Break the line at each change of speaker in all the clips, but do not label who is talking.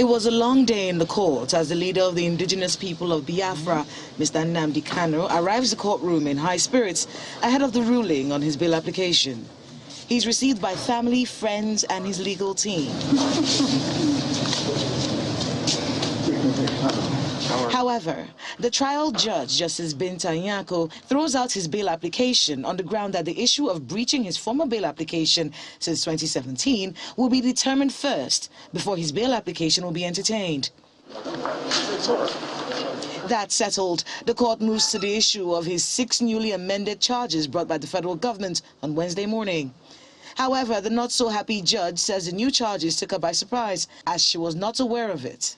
It was a long day in the court as the leader of the indigenous people of Biafra, Mr. Nnamdi Kanu, arrives the courtroom in high spirits ahead of the ruling on his bail application. He's received by family, friends, and his legal team. However, the trial judge, Justice Binta Nyako, throws out his bail application on the ground that the issue of breaching his former bail application since 2017 will be determined first before his bail application will be entertained. That settled, the court moves to the issue of his 6 newly amended charges brought by the federal government on Wednesday morning. However, the not-so-happy judge says the new charges took her by surprise, as she was not aware of it.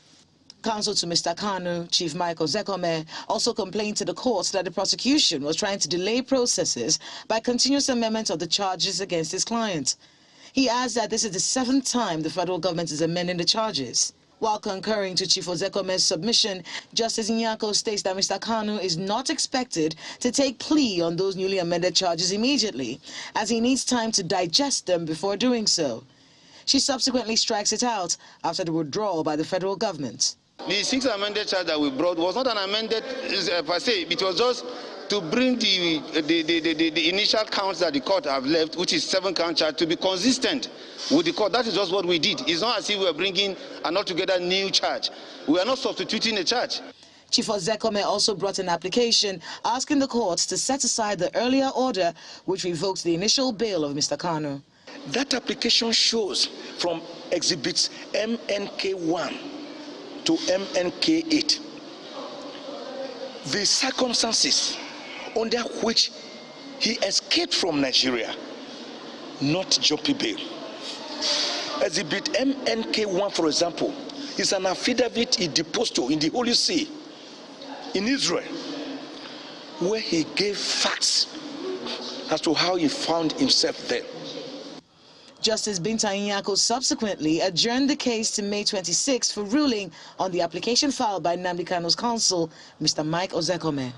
Counsel to Mr. Kanu, Chief Michael Zekome, also complained to the court that the prosecution was trying to delay processes by continuous amendment of the charges against his client. He adds that this is the 7th time the federal government is amending the charges. While concurring to Chief Zekome's submission, Justice Nyako states that Mr. Kanu is not expected to take plea on those newly amended charges immediately, as he needs time to digest them before doing so. She subsequently strikes it out after the withdrawal by the federal government.
The 6 amended charge that we brought was not an amended per se. It was just to bring the initial counts that the court have left, which is 7 count charge, to be consistent with the court. That is just what we did. It's not as if we are bringing an altogether new charge. We are not substituting a charge.
Chief Zekome also brought an application asking the courts to set aside the earlier order which revoked the initial bail of Mr. Kanu.
That application shows from exhibits MNK1 to MNK8 the circumstances under which he escaped from Nigeria, not jumpy bail. Exhibit MNK1, for example, is an affidavit he deposed in the Holy See in Israel, where he gave facts as to how he found himself there.
Justice Binta Nyako subsequently adjourned the case to May 26 for ruling on the application filed by Nnamdi Kanu's counsel, Mr. Mike Ozekome.